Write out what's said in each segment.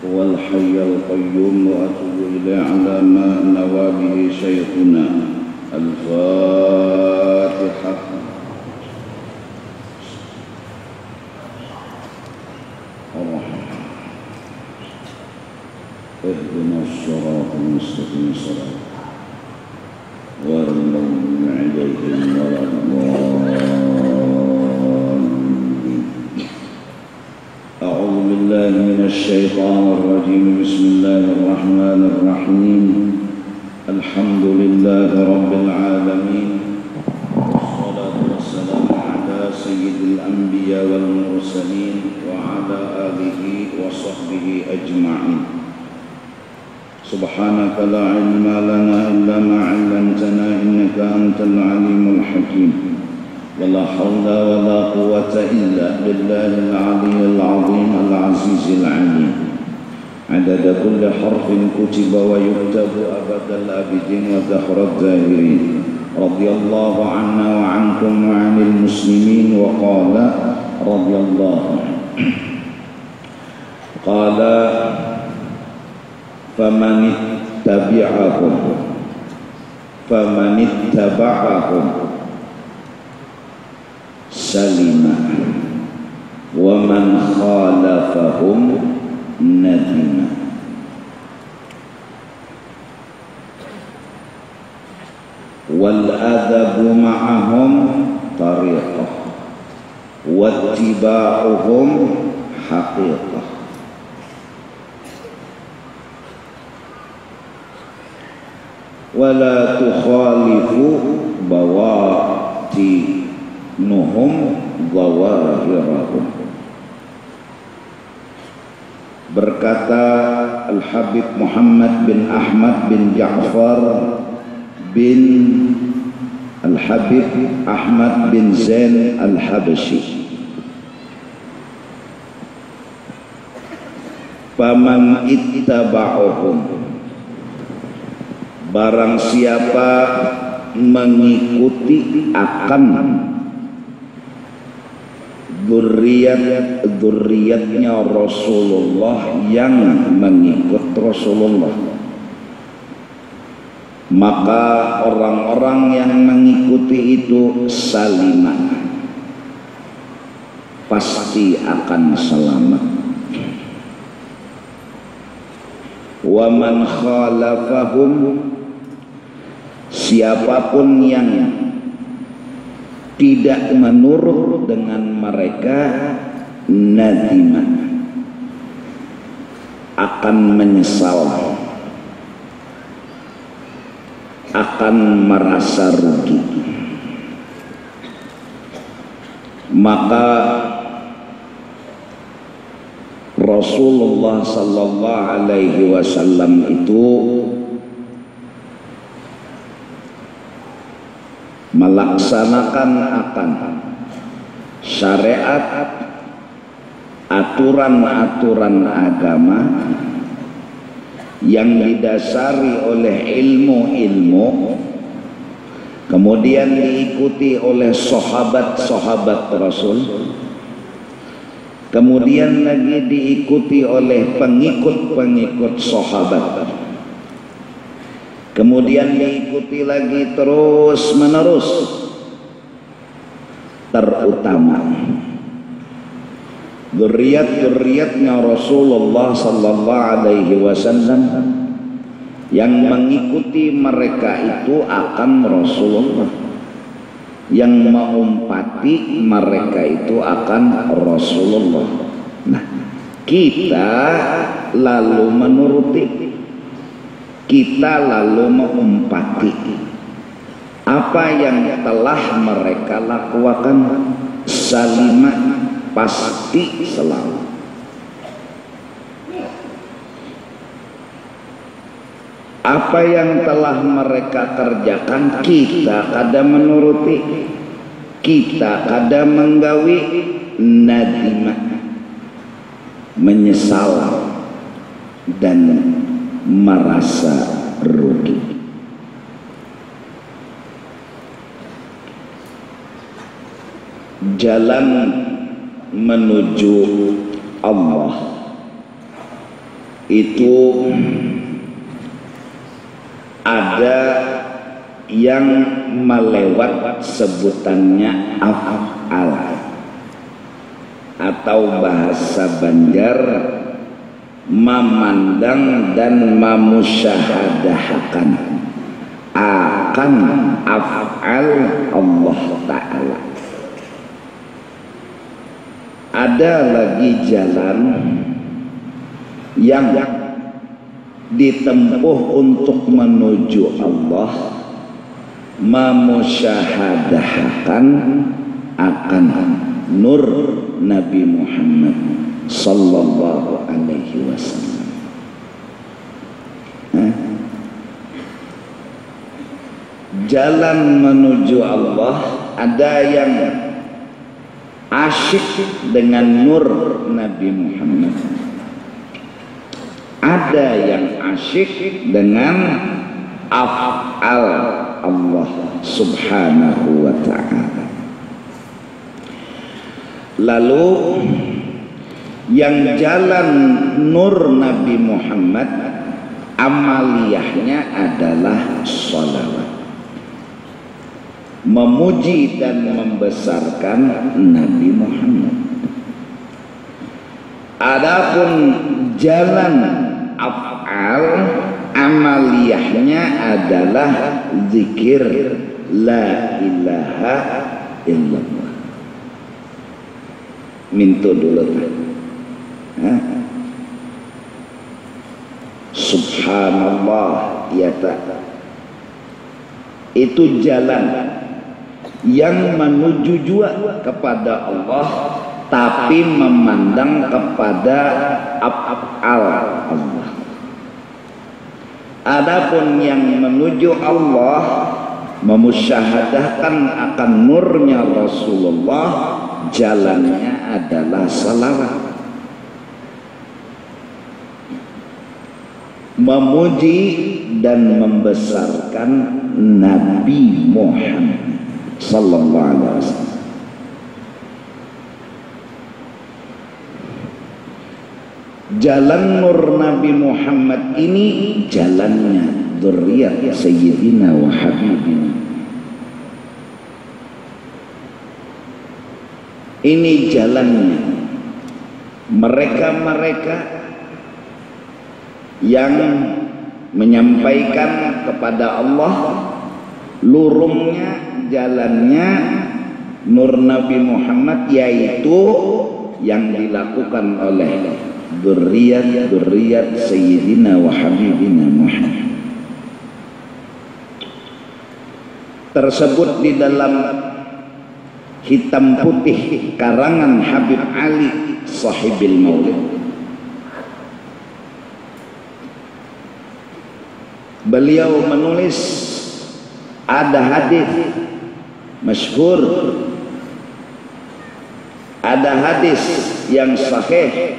هو الحي القيوم وأتوب إليه على ما نوى به شيخنا. الفاتحة. اهدنا الصراط المستقيم صراط غير المغضوب عليهم ولا الضالين. أعوذ بالله من الشيطان الرجيم. بسم الله الرحمن الرحيم. الحمد لله رب العالمين، والصلاة والسلام على سيد الأنبياء والمرسلين وعلى آله وصحبه أجمعين. سبحانك لا علم لنا إلا ما علمتنا إنك أنت العليم الحكيم. ولا حول ولا قوة إلا بالله العلي العظيم العزيز العليم. عدد كل حرف كتب ويكتب أبد الآبدين ودهر الداهرين. رضي الله عنا وعنكم وعن المسلمين. وقال رضي الله قال فمن اتبعهم سلم ومن خالفهم ندم. والأدب معهم طريقة واتباعهم حقيقة. ولا تخالفوا بواطنهم ظواهرهم. Berkata Al-Habib Muhammad bin Ahmad bin Ja'far bin Al-Habib Ahmad bin Zain Al-Habasyi, faman ittaba'uhum, barang siapa mengikuti akan dzurriyyatnya Rasulullah, yang mengikut Rasulullah, maka orang-orang yang mengikuti itu salimah, pasti akan selamat. Wa man khalafahum, siapapun yang tidak menurut dengan mereka, nadima, akan menyesal, akan merasa rugi. Maka Rasulullah sallallahu alaihi wasallam itu melaksanakan akan syariat, aturan-aturan agama yang didasari oleh ilmu-ilmu, kemudian diikuti oleh sahabat-sahabat Rasul, kemudian lagi diikuti oleh pengikut-pengikut sahabat, kemudian diikuti lagi terus menerus, terutama dzurriyyatnya Rasulullah sallallahu alaihi wasallam, yang mengikuti mereka itu akan Rasulullah, yang mengumpati mereka itu akan Rasulullah. Nah, kita lalu menuruti, kita lalu mengumpati apa yang telah mereka lakukan, salimah, pasti selalu. Apa yang telah mereka kerjakan, kita kada menuruti, kita kada menggawi, nadimah, menyesal dan merasa rugi. Jalan menuju Allah itu ada yang melewat sebutannya af'al atau bahasa Banjar memandang dan memusyahadahkan akan af'al Allah Ta'ala. Ada lagi jalan yang ditempuh untuk menuju Allah, memusyahadahkan akan nur Nabi Muhammad sallallahu alaihi wasallam. Jalan menuju Allah ada yang asyik dengan nur Nabi Muhammad, ada yang asyik dengan af'al Allah subhanahu wa ta'ala. Lalu yang jalan nur Nabi Muhammad amaliyahnya adalah sholawat, memuji dan membesarkan Nabi Muhammad. Adapun jalan af'al amaliyahnya adalah zikir la ilaha illallah. Mintu dulu. Subhanallah, ya tak. Itu jalan yang menuju juga kepada Allah, tapi memandang kepada af'al Allah. Adapun yang menuju Allah, memusyahadahkan akan nurnya Rasulullah, jalannya adalah salawat, memuji dan membesarkan Nabi Muhammad sallallahu alaihi wasallam. Jalan nur Nabi Muhammad ini jalannya dzurriyyah Sayyidina wa Habibina. Ini jalannya mereka-mereka yang menyampaikan kepada Allah, lurungnya jalannya nur Nabi Muhammad, yaitu yang dilakukan oleh dzurriyyat Sayyidina wa Habibina Muhammad. Tersebut di dalam hitam putih karangan Habib Ali Sahibil Maulid. Beliau menulis ada hadis masyhur, ada hadis yang sahih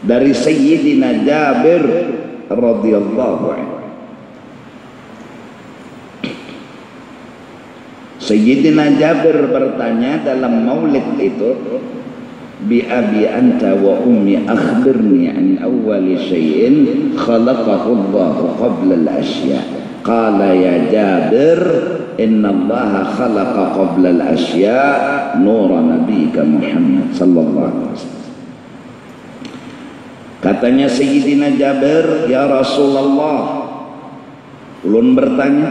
dari Sayyidina Jabir radhiyallahu anhu. Sayyidina Jabir bertanya dalam maulid itu, bi abi anta wa ummi akhbirni an awwali syai'in khalaqahu Allah qabla al-asya. Qala ya Jabir, inna Allah khalaqa qabla al-asya nura nabiyika Muhammad sallallahu alaihi wasallam. Katanya Sayyidina Jabir, ya Rasulullah, ulun bertanya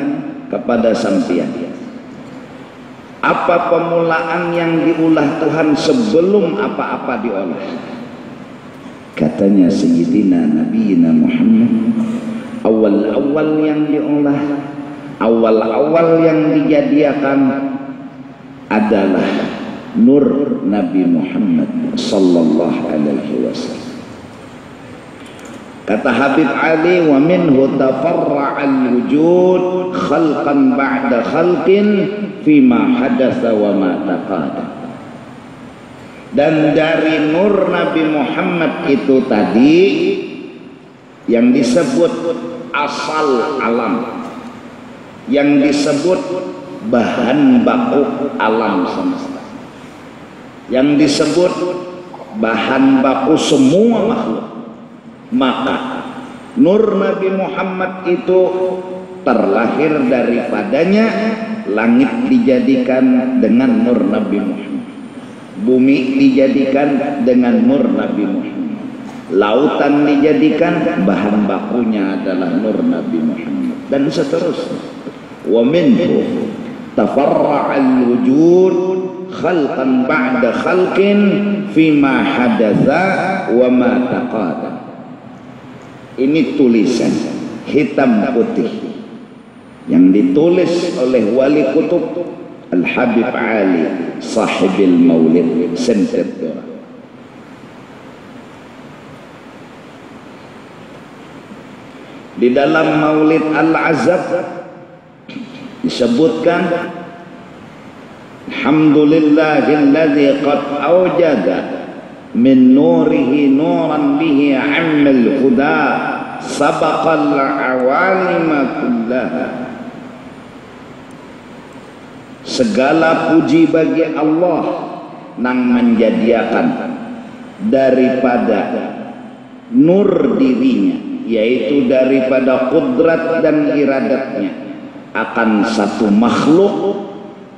kepada sampeyan, apa pemulaan yang diulah Tuhan sebelum apa-apa diolah? Katanya Sayyidina Nabiyina Muhammad, awal-awal yang diolah, awal-awal yang dijadikan adalah nur Nabi Muhammad sallallahu alaihi wasallam. Kata Habib Ali, wa minhu tafarra'al wujud khalqan ba'da khalqin fima hadatsa wa ma taqadam. Dan dari nur Nabi Muhammad itu tadi yang disebut asal alam, yang disebut bahan baku alam semesta, yang disebut bahan baku semua makhluk. Maka nur Nabi Muhammad itu terlahir daripadanya. Langit dijadikan dengan nur Nabi Muhammad, bumi dijadikan dengan nur Nabi Muhammad, lautan dijadikan bahan bakunya adalah nur Nabi Muhammad, dan seterusnya. Wa minhu tafarra'al wujud khalqan ba'da khalqin fima hadatha wa ma taqadam. Ini tulisan hitam putih yang ditulis oleh wali kutub Al-Habib Ali sahibil maulid Sentedora. Di dalam maulid Al-Azab disebutkan alhamdulillahilladzi qad awjada min nurihi nuran bihi ammal huda sabaqal awalima kullaha. Segala puji bagi Allah nang menjadiakan daripada nur dirinya, yaitu daripada kudrat dan iradatnya, akan satu makhluk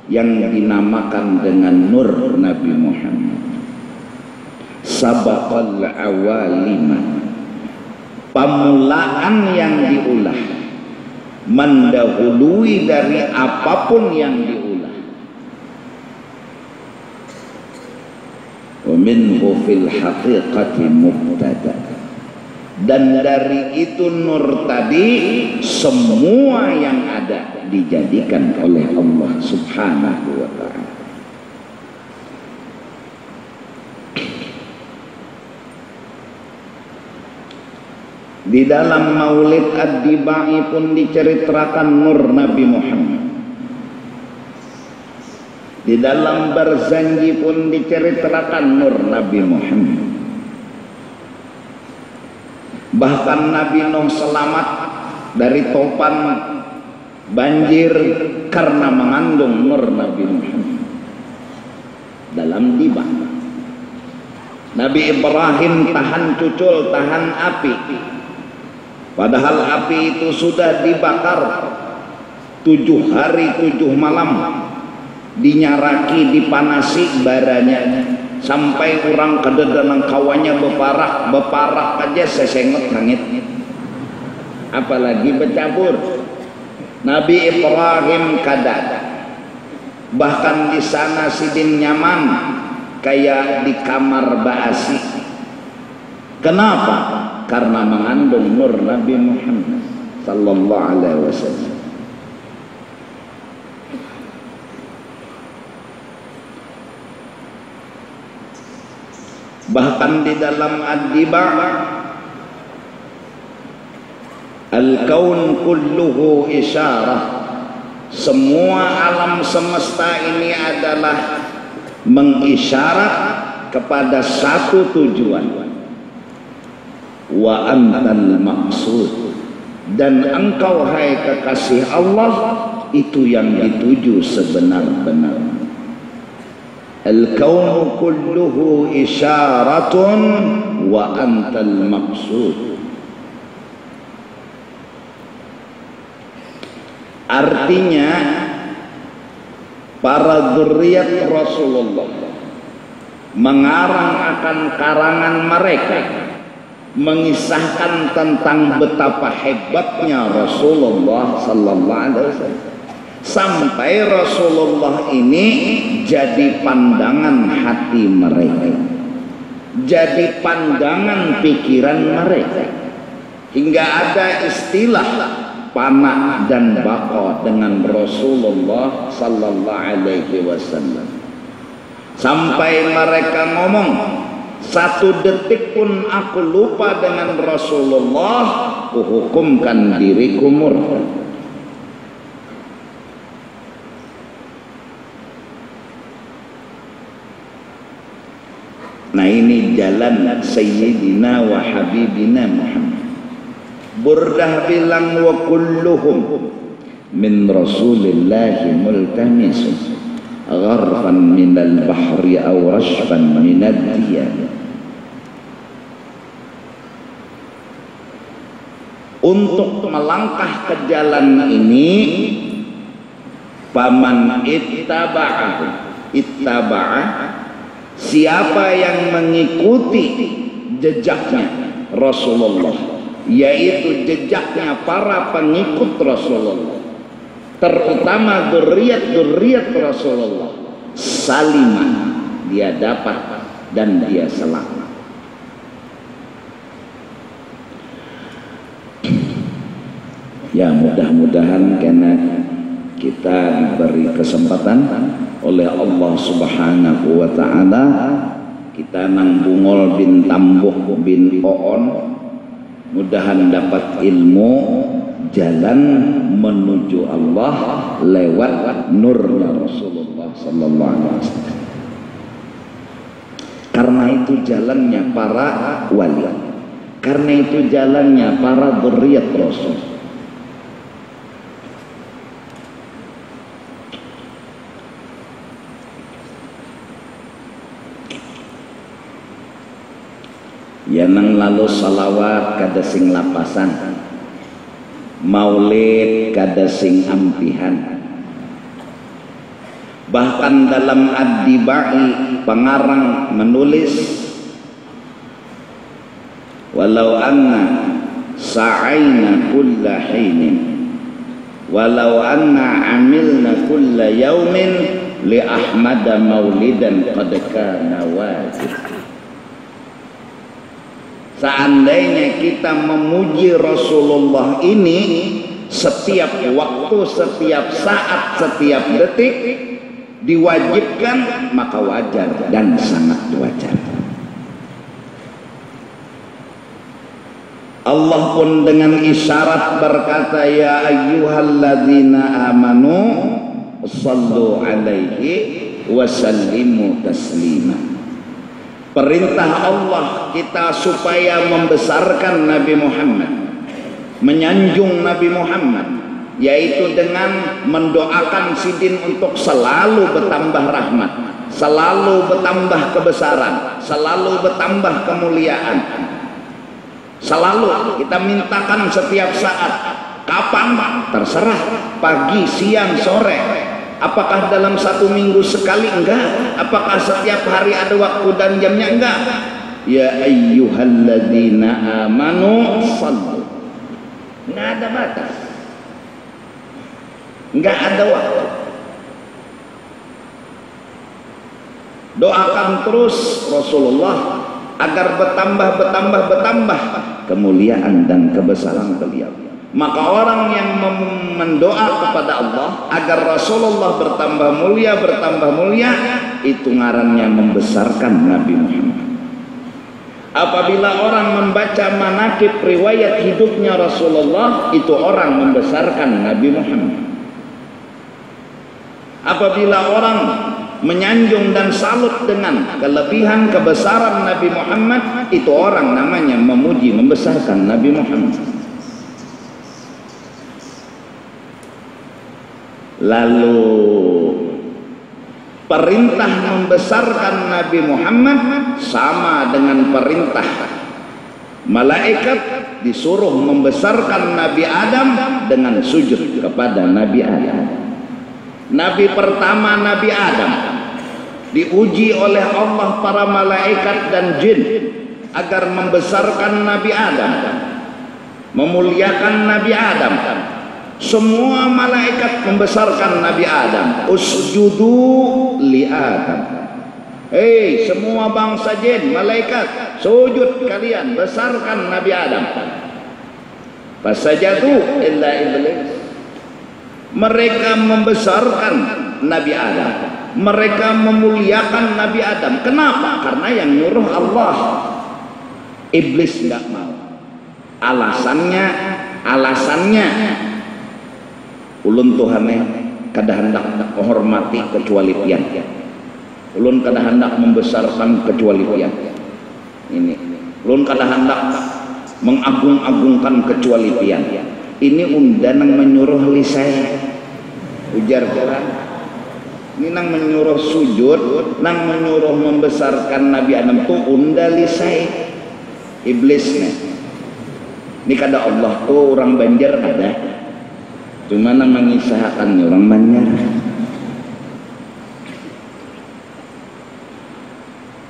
yang dinamakan dengan nur Nabi Muhammad. Sabaqal awalima, pamulaan yang diulah, mendahului dari apapun yang diulah. Wa minhu fil haqiqati mubtada, dan dari itu nur tadi semua yang ada dijadikan oleh Allah Subhanahu wa ta'ala. Di dalam maulid Ad-Dibai pun diceritakan nur Nabi Muhammad. Di dalam Barzanji pun diceritakan nur Nabi Muhammad. Bahkan Nabi Nuh selamat dari topan banjir karena mengandung nur Nabi Muhammad dalam Diba. Nabi Ibrahim tahan cucul, tahan api, padahal api itu sudah dibakar 7 hari 7 malam, dinyaraki, dipanasi baranya, sampai orang kededanan kawannya beparak aja sesengot langit, apalagi bercampur. Nabi Ibrahim kadang bahkan di sana sidin nyaman kayak di kamar ba'asi. Kenapa? Karena mengandung nur Nabi Muhammad sallallahu alaihi wasallam. Bahkan di dalam Ad-Diba, al-kaun kulluhu isyarah, semua alam semesta ini adalah mengisyarat kepada satu tujuan. Wa antal maqsud, dan engkau hai kekasih Allah itu yang dituju sebenar-benar. Al-kaunu kulluhu isyaratun wa antal maqsud. Artinya para dzurriyyat Rasulullah mengarang akan karangan mereka mengisahkan tentang betapa hebatnya Rasulullah sallallahu alaihi wasallam, sampai Rasulullah ini jadi pandangan hati mereka, jadi pandangan pikiran mereka, hingga ada istilah panah dan baqa dengan Rasulullah sallallahu alaihi wasallam, sampai mereka ngomong, 1 detik pun aku lupa dengan Rasulullah, kuhukumkan diriku murtad. Nah, ini jalan Sayyidina wa Habibina Muhammad. Burdah bilang wa kulluhum min Rasulillahi multamisun gharfan minal bahri aw rashfan minad diya untuk melangkah ke jalan ini. Faman ittaba'a, siapa yang mengikuti jejaknya Rasulullah, yaitu jejaknya para pengikut Rasulullah, terutama dzurriyyat Rasulullah, salimah, dia dapat dan dia selamat. Ya, mudah-mudahan karena kita diberi kesempatan oleh Allah Subhanahu wa ta'ala, kita nang Bungol bin Tambuh bin Oon, mudahan dapat ilmu jalan menuju Allah lewat nurnya Rasulullah sallallahu alaihi wasallam. Karena itu jalannya para wali, karena itu jalannya para dzurriyyat Rasul. Ya nang lalu salawat kada sing lapasan, maulid kada sing ampihan. Bahkan dalam Ad-Dibai pengarang menulis, walau anna sa'aina kulla hinin, walau anna amilna kulla yaumin li Ahmada maulidan qad kana wajib. Seandainya kita memuji Rasulullah ini setiap waktu, setiap saat, setiap detik diwajibkan, maka wajar dan sangat wajar. Allah pun dengan isyarat berkata, ya ayyuhalladzina amanu sallu alaihi wa sallimu taslima. Perintah Allah kita supaya membesarkan Nabi Muhammad, menyanjung Nabi Muhammad, yaitu dengan mendoakan sidin untuk selalu bertambah rahmat, selalu bertambah kebesaran, selalu bertambah kemuliaan. Selalu kita mintakan setiap saat. Kapan? Terserah, pagi, siang, sore. Apakah dalam satu minggu sekali? Enggak. Apakah setiap hari ada waktu dan jamnya? Enggak. Ya ayyuhalladzina amanu sallu. Enggak ada batas, enggak ada waktu. Doakan terus Rasulullah agar bertambah kemuliaan dan kebesaran beliau. Maka orang yang mendoa kepada Allah agar Rasulullah bertambah mulia, itu ngarannya membesarkan Nabi Muhammad. Apabila orang membaca manaqib riwayat hidupnya Rasulullah, itu orang membesarkan Nabi Muhammad. Apabila orang menyanjung dan salut dengan kelebihan kebesaran Nabi Muhammad, itu orang namanya memuji, membesarkan Nabi Muhammad. Lalu perintah membesarkan Nabi Muhammad sama dengan perintah malaikat disuruh membesarkan Nabi Adam dengan sujud kepada Nabi Adam. Nabi pertama Nabi Adam diuji oleh Allah para malaikat dan jin agar membesarkan Nabi Adam, memuliakan Nabi Adam. Semua malaikat membesarkan Nabi Adam. Usjudu li Adam. Hei semua bangsa jin, malaikat, sujud kalian, besarkan Nabi Adam. Fasajadu illa iblis. Mereka membesarkan Nabi Adam, mereka memuliakan Nabi Adam. Kenapa? Karena yang nyuruh Allah. Iblis nggak mau. Alasannya ulun Tuhane kada hendak menghormati kecuali pian. Ulun kada hendak membesarkan kecuali pian. Ini ulun kada hendak mengagung-agungkan kecuali pian. Ini undanang menyuruh lisai. Ujar Quran. Ini nang menyuruh sujud, nang menyuruh membesarkan Nabi Adam tu unda lisai. Iblisnya Ini kada Allah tuh orang Banjar ada, cuma mengisahkan orang Banjar.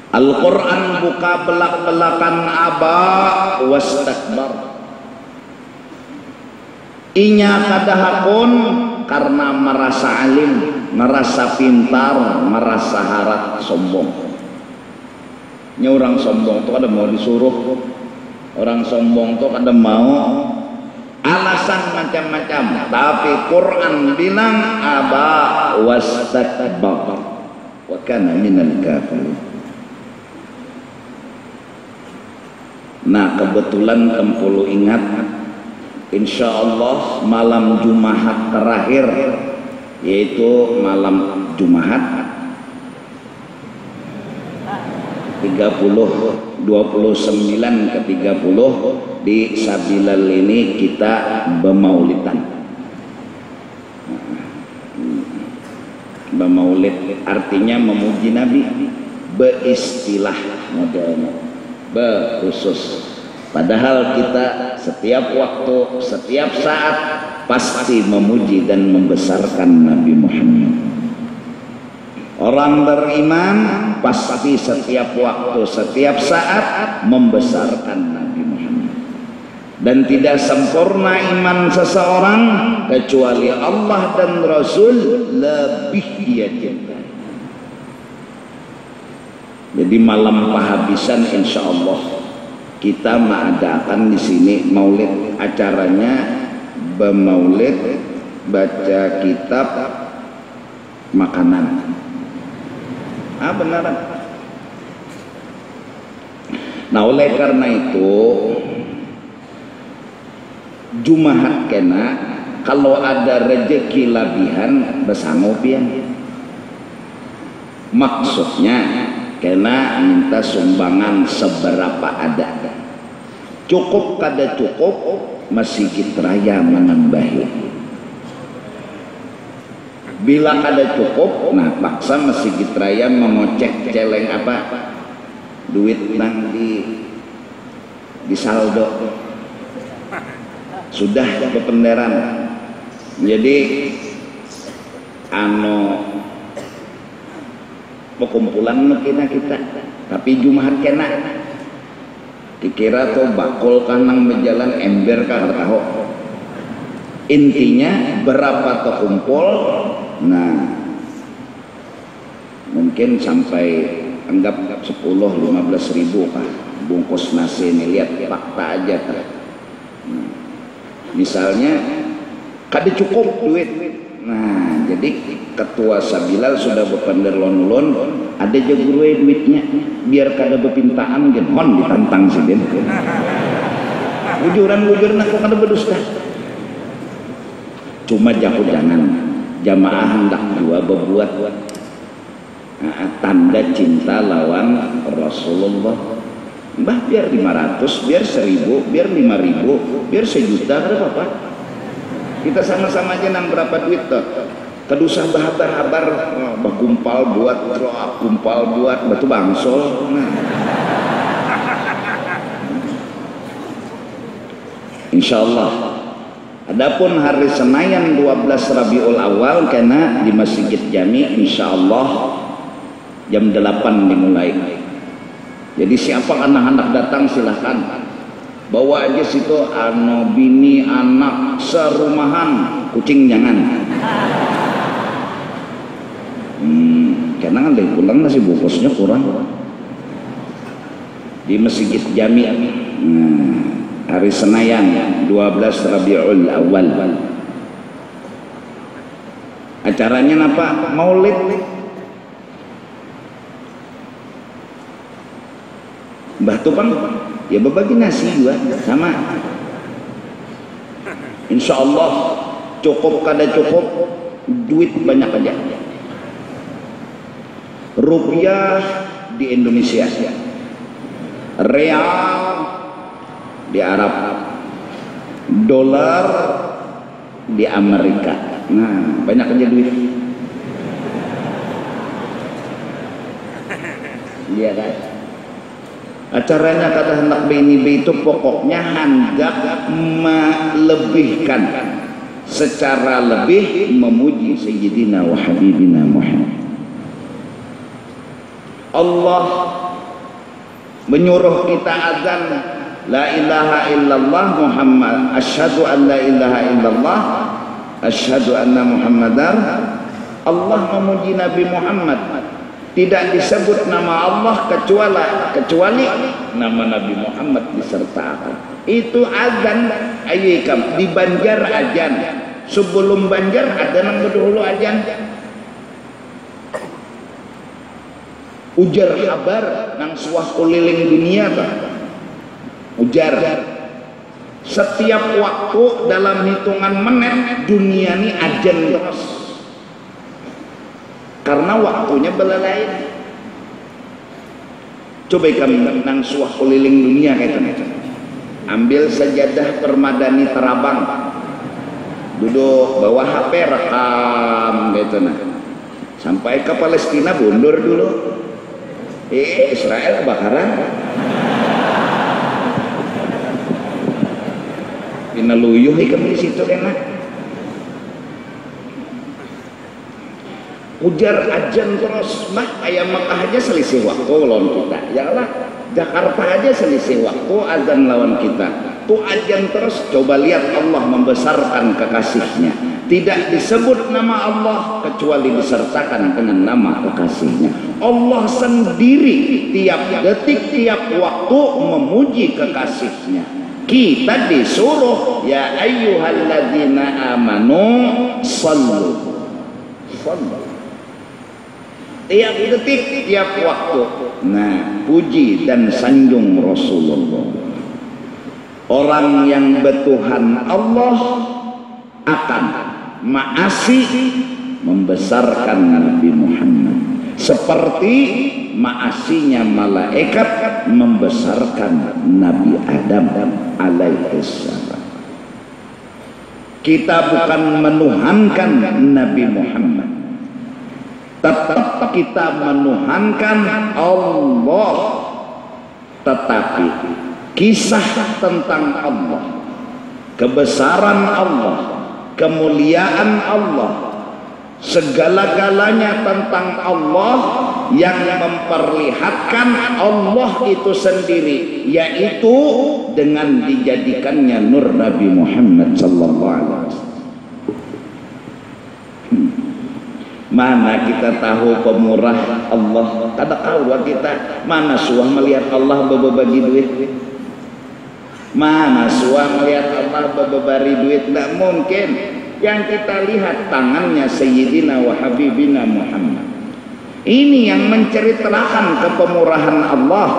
Al-Quran buka belak-belakan aba wastakbar. Inya kadahakun karena merasa alim, merasa pintar, merasa harat, sombong. Ini orang sombong tuh kada mau disuruh, orang sombong tuh kada mau alasan macam-macam. Tapi Quran bilang aba wastakbar wa kana minal kafirin. Nah kebetulan Kempulu ingat, insya Allah malam Jumaat terakhir, yaitu malam Jumaat 29 ke 30 di Sabilal ini kita bermaulidan. Bermaulid artinya memuji Nabi, beristilah modelnya berkhusus. Padahal kita setiap waktu, setiap saat pasti memuji dan membesarkan Nabi Muhammad. Orang beriman pasti setiap waktu, setiap saat membesarkan Nabi Muhammad. Dan tidak sempurna iman seseorang kecuali Allah dan Rasul lebih dia cintai. Jadi malam penghabisan insya Allah kita mengadakan di sini maulid. Acaranya bermaulid, baca kitab, makanan. Beneran. Nah oleh karena itu Jumaat kena kalau ada rezeki labihan bersanggup ya. Maksudnya kena minta sumbangan seberapa ada. Cukup kada cukup Masjid Raya menambahi. Bila kada cukup, nah paksa Masjid Raya mengocek celeng apa duit nang di saldo. Sudah kependeran. Jadi perkumpulan kita, tapi Jumaat kena dikira tuh bakul kanang berjalan ember kah tahu. Intinya berapa tuh kumpul, nah mungkin sampai anggap 10-15 ribu kah bungkus nasi ini, lihat fakta aja kah. Misalnya kada cukup duit, nah jadi ketua Sabilal sudah berpandar lon-lon, ada jagurwe duitnya biar kada berpintaan gen hon ditantang sih den. Bujuran aku kada berdusta. Cuma jangan jamaah hendak dua berbuat tanda cinta lawan Rasulullah. Mbah biar 500, biar 1000, biar 5000, biar 1 juta kada apa-apa. Kita sama-sama aja nang berapa duit tuh. Kedusah bahabar-habar kumpal buat batu bangsol. Nah. Insya Allah. Adapun hari Senayan 12 Rabiul Awal kena di Masjid Jami, insya Allah jam 8 dimulai. Jadi siapa anak-anak datang silahkan. Bawa aja situ bini anak serumahan, kucing jangan. Karena kan dari pulang nasi bungkusnya kurang. Di Masjid Jami hari Senayan 12 Rabiul Awal. Acaranya apa? Maulid. Mbah Tupang ya berbagi nasi juga sama. Insya Allah cukup kada cukup duit banyak aja. Rupiah di Indonesia, real di Arab, dolar di Amerika. Nah banyak aja duit. Iya kan? Acaranya kata hendak bini itu pokoknya hendak melebihkan secara lebih memuji Sayyidina wa Habibina Muhammad. Allah menyuruh kita azan la ilaha illallah Muhammad, asyhadu an la ilaha illallah, asyhadu anna Muhammadar. Allah memuji Nabi Muhammad, tidak disebut nama Allah kecuali nama Nabi Muhammad disertakan. Itu azan ayyikam di Banjar azan. Sebelum Banjar ada nang dulu azan. Ujar kabar nang suah keliling dunia Pak. Ujar. Setiap waktu dalam hitungan menit dunia ini azan terus. Karena waktunya belalain. Coba kami nang suah keliling dunia kayak ambil sajadah permadani terabang, duduk bawa HP rekam gitu nah, sampai ke Palestina mundur dulu. Israel bakaran. Pinaluyuh ikan di situ enak. Ujar ajan terus mah ayam Mekah aja selisih waktu lawan kita, ya Allah Jakarta aja selisih waktu azan lawan kita. Tuh ajan terus, coba lihat Allah membesarkan kekasihnya. Tidak disebut nama Allah kecuali disertakan dengan nama kekasihnya. Allah sendiri tiap detik tiap waktu memuji kekasihnya. Kita disuruh ya ayyuhalladzina amanu sallu. Tiap detik, tiap waktu. Nah, puji dan sanjung Rasulullah. Orang yang bertuhan Allah akan maasi membesarkan Nabi Muhammad. Seperti maasinya malaikat membesarkan Nabi Adam alaihissalam. Kita bukan menuhankan Nabi Muhammad, tetap kita menuhankan Allah. Tetapi kisah tentang Allah, kebesaran Allah, kemuliaan Allah, segala-galanya tentang Allah yang memperlihatkan Allah itu sendiri, yaitu dengan dijadikannya nur Nabi Muhammad sallallahu alaihi wasallam. Mana kita tahu pemurah Allah? Kada tahu kita. Mana suah melihat Allah berbagi duit? Mana suah melihat Allah berbagi duit? Tidak mungkin. Yang kita lihat tangannya Sayyidina wa Habibina Muhammad. Ini yang menceritakan kepemurahan Allah.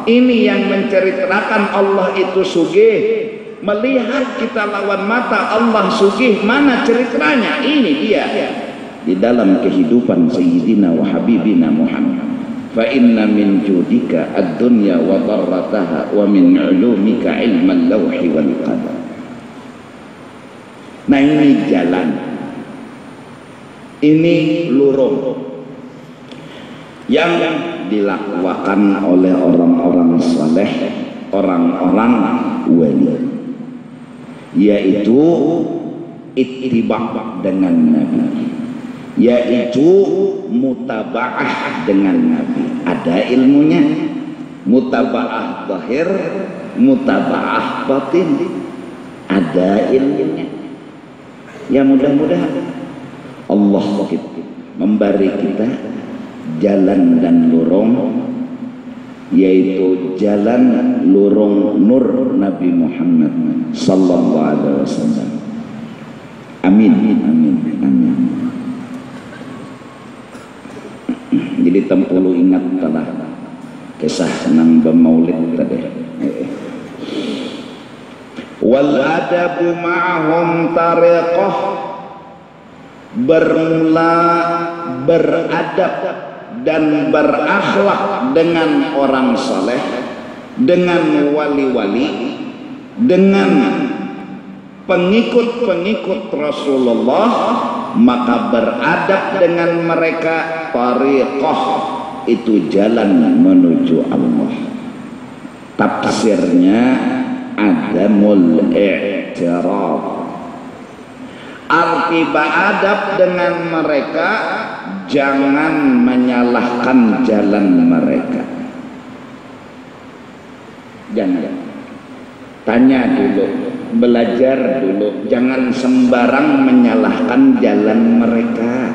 Ini yang menceritakan Allah itu sugih. Melihat kita lawan mata Allah sugih, mana ceritanya? Ini dia di dalam kehidupan Sayyidina wa Habibina Muhammad. Fa inna min judika ad-dunya wa darrataha wa min ulumika ilman lawhi wal qadar. Nah, ini jalan, ini lurung yang dilakukan oleh orang-orang saleh, orang-orang wali, yaitu ittiba' dengan Nabi, yaitu mutaba'ah dengan Nabi. Ada ilmunya, mutaba'ah zahir, mutaba'ah batin, ada ilmunya. Ya mudah-mudahan Allah memberi kita jalan dan lorong, yaitu jalan lorong nur Nabi Muhammad sallallahu alaihi wasallam. Amin, amin, amin. Jadi tempulu ingat telah kisah senang bermaulid tadi. Wal adabu ma'hum tariqah, bermula beradab dan berakhlak dengan orang saleh, dengan wali-wali, dengan pengikut-pengikut Rasulullah, maka beradab dengan mereka. Tariqah itu jalan menuju Allah. Tafsirnya adamul i'tirad. Arti beradab dengan mereka, jangan menyalahkan jalan mereka. Jangan. Tanya dulu, belajar dulu, jangan sembarang menyalahkan jalan mereka.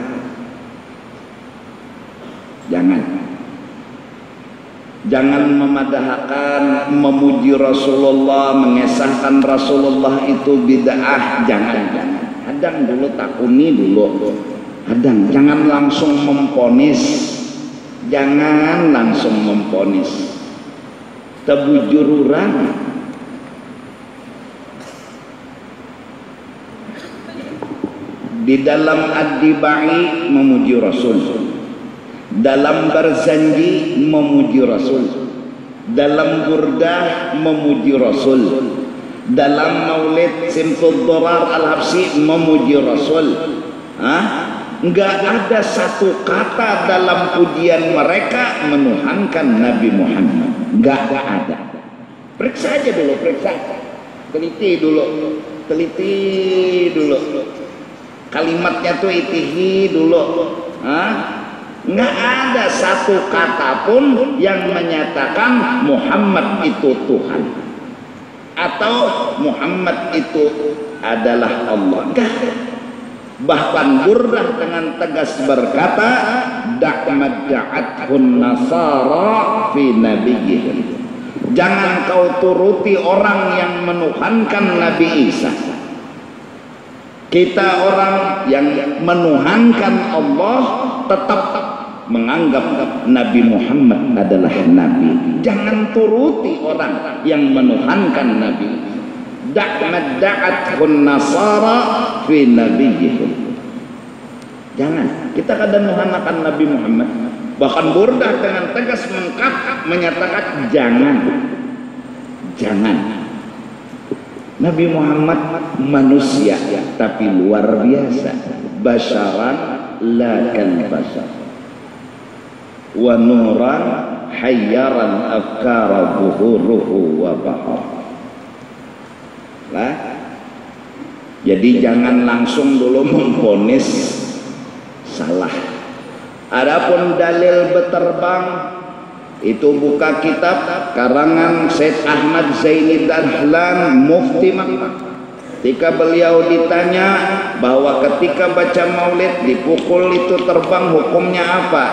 Jangan memadahkan, memuji Rasulullah, mengesahkan Rasulullah itu bid'ah. Jangan. Hadang dulu, takuni dulu. Hadang, jangan langsung memponis. Jangan langsung memponis. Tabujur orang. Di dalam ad-dibai memuji Rasul, dalam berjanji memuji Rasul, dalam burdah memuji Rasul, dalam maulid Simfud Durar Al-Habsyi memuji Rasul. Enggak ada satu kata dalam pujian mereka menuhankan Nabi Muhammad. Enggak ada. Periksa aja dulu, periksa. Teliti dulu. Kalimatnya tuh itihi dulu. Nggak ada satu kata pun yang menyatakan Muhammad itu Tuhan atau Muhammad itu adalah Allah. Nggak. Bahkan Burdah dengan tegas berkata, da'mad da'athun nasara fi nabiyyihim. Jangan kau turuti orang yang menuhankan Nabi Isa. Kita orang yang menuhankan Allah tetap menganggap Nabi Muhammad adalah Nabi. Jangan turuti orang yang menuhankan Nabi. Da'mad da'athun nasara fi nabiyyihim. Jangan. Kita kadang menuhankan Nabi Muhammad. Bahkan Burdah dengan tegas menyatakan jangan. Nabi Muhammad manusia tapi luar biasa, basyaran la kal bashar wa nuran hayyaran afkara buhuruhu wa bahar. Jadi jangan langsung dulu memvonis salah. Adapun dalil beterbang itu buka kitab karangan Syekh Ahmad Zaini Dahlan Mufti Makkah. Ketika beliau ditanya bahwa ketika baca maulid dipukul itu terbang hukumnya apa?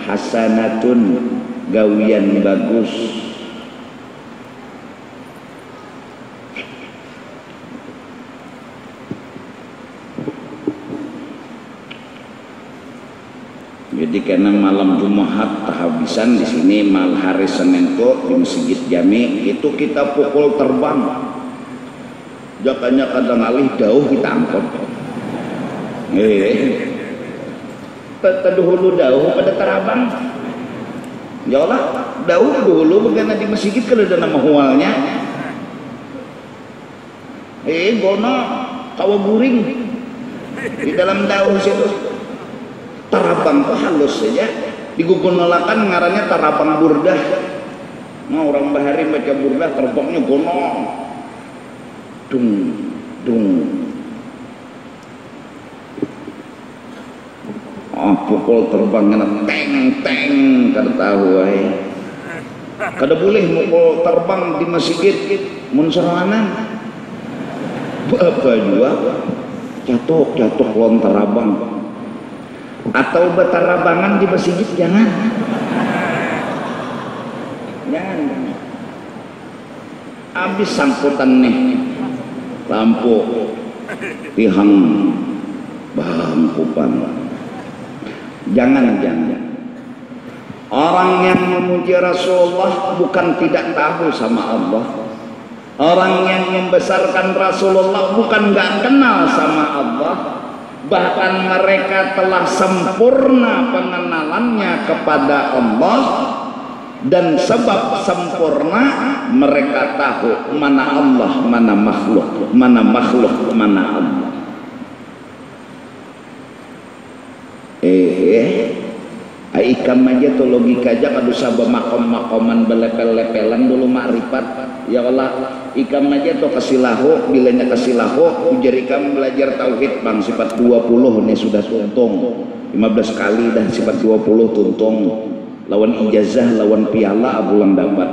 Hasanatun, gawian bagus. Jadi karena malam Jumat kehabisan di sini mal hari Senin tuh di Masjid Jami itu kita pukul terbang. Jakanya kadang alih jauh kita angkot. Dahulu jauh pada terabang. Yalah, dahulu bagaimana di masjid kalau ada nama hualnya. Gono kawa guring di dalam daun situ. Tarabang tuh halus saja, digugunolakan ngarannya tarabang Burdah. Nah orang bahari baca Burdah terbangnya gono, dung. Pukul terbangnya teng kada tahu kada boleh mukul terbang di masjid mun saranan. Apa juga jatuh lon tarabang. Atau betarabangan di masjid jangan. Habis samputan nih lampu tihang bangkupan. Jangan. Orang yang memuji Rasulullah bukan tidak tahu sama Allah. Orang yang membesarkan Rasulullah bukan nggak kenal sama Allah. Bahkan mereka telah sempurna pengenalannya kepada Allah, dan sebab sempurna mereka tahu mana Allah, mana makhluk, mana Allah. Ikam aja tuh logika aja kadu sabah makom-makoman belepel-lepelan dulu makrifat. Ya Allah, ikam aja tuh kasilahu, bilanya kasilahu, ujar ikam belajar tauhid bang sifat 20 nih sudah tuntung. 15 kali dah sifat 20 tuntung. Lawan ijazah, lawan piala pulang dapat.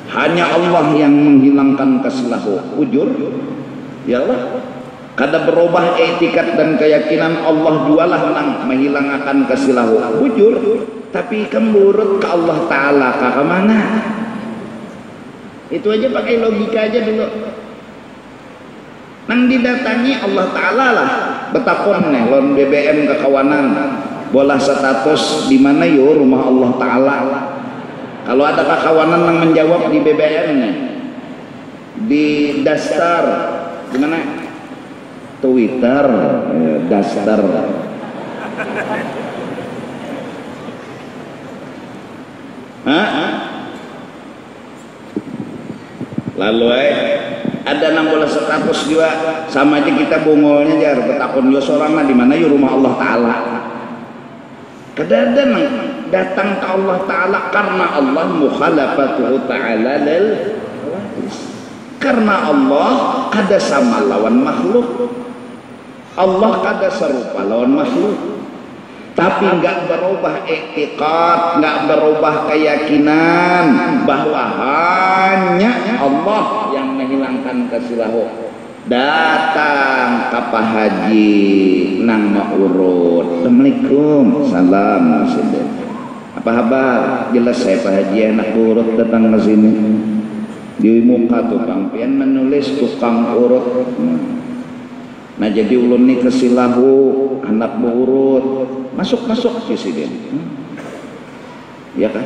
Hanya Allah yang menghilangkan kasilahu. Ujur, ya Allah. Kada berubah etikat dan keyakinan Allah jualah nang menghilangkan kasilahu. Bujur, tapi kemurut ke Allah Ta'ala ke mana? Itu aja pakai logika aja dulu. Nang didatangi Allah Ta'ala lah. Betapun nih, lon BBM kekawanan. Bola status di mana yo rumah Allah Ta'ala. Kalau ada kekawanan yang menjawab di BBM nih, di dasar, di mana? Twitter, dasar. Lalu ada nang bola status juga sama aja kita bongolnya jar betakun yo sorang di mana yo rumah Allah Ta'ala. Kadang datang ke Allah Ta'ala karena Allah mukhalafatuhu ta'ala lil karena Allah kada sama lawan makhluk. Allah kada serupa lawan makhluk. Tapi enggak berubah i'tiqad, enggak berubah keyakinan bahwa hanya Allah yang menghilangkan kasilahu. Datang ke Pak Haji nang mau urut. Assalamualaikum, salam Presiden. Apa kabar? Jelas saya Pak Haji anak urut datang ke sini. Di muka tukang pian menulis tukang urut. Nah jadi ulun nih kesilahu anak urut. Masuk Presiden. Ya kan?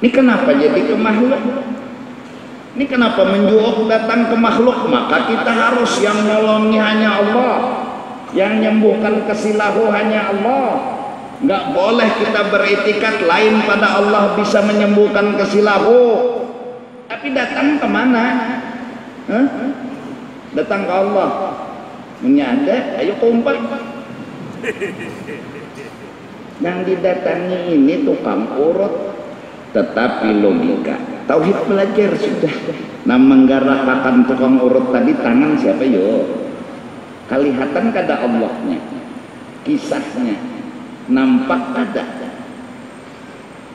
Ini kenapa jadi ke makhluk? Ini kenapa menjuok datang ke makhluk? Maka kita harus yang nolongi hanya Allah, yang menyembuhkan kesilahu hanya Allah. Nggak boleh kita beretikat lain pada Allah bisa menyembuhkan kesilahu. Tapi datang ke mana? Datang ke Allah. Menyada, ayo kompak. Yang didatangi ini tukang urut, tetapi logika. Tauhid belajar sudah. Nah menggerakkan tukang urut tadi tangan siapa yo? Kelihatan kada Allahnya, kisahnya nampak ada.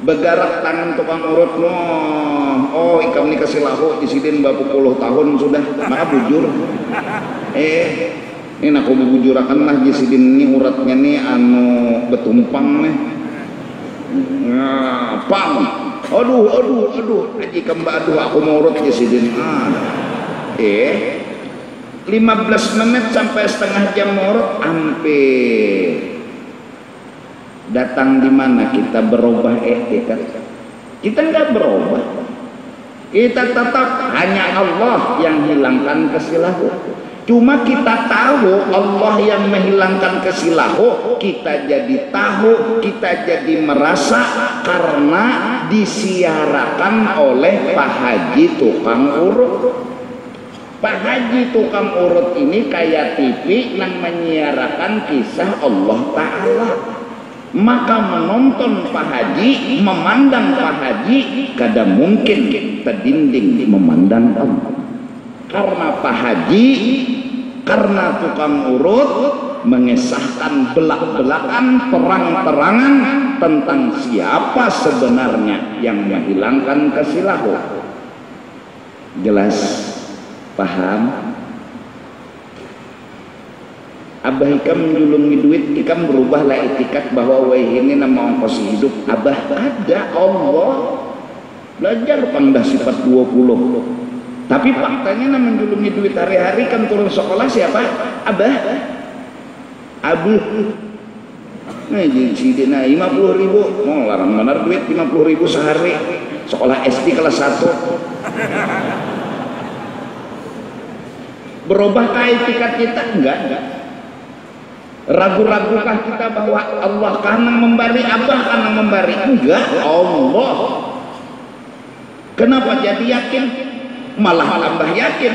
Begarak tangan tukang urut oh ikam ni kasilahu isidin bapu puluh tahun sudah maka bujur. Ini aku bujurakan lah isidin ini uratnya nih anu betumpang nih. Pang. Aduh, aji kembak aduh aku mau urut isidin. 15 menit sampai setengah jam urut hampir. Datang di mana kita berubah etikat? Kita enggak berubah. Kita tetap hanya Allah yang hilangkan kesilahu. Cuma kita tahu Allah yang menghilangkan kesilahu, kita jadi tahu, kita jadi merasa karena disiarakan oleh Pak Haji tukang urut. Pak Haji tukang urut ini kayak TV yang menyiarakan kisah Allah Ta'ala. Maka menonton Pak Haji, memandang Pak Haji, kada mungkin terdinding memandang Allah. Karena Pak Haji, karena tukang urut mengesahkan belak-belakan, terang-terangan tentang siapa sebenarnya yang menghilangkan kesilahu. Jelas, paham? Abah ikam menjulungi duit, ikam berubahlah etikat bahwa wah ini nama ongkos hidup. Abah ada Allah. Belajar pangdah sifat 20. Tapi faktanya nama menjulungi duit hari-hari kan turun sekolah siapa? Abah. Abuh. Nah jadi sidina 50.000. Mau larang benar duit 50.000 sehari. Sekolah SD kelas 1. Berubahkah etikat kita? Enggak. Ragu-ragukah kita bahwa Allah karena memberi, Abah karena memberi? Enggak, Allah. Kenapa jadi yakin? Malah tambah yakin.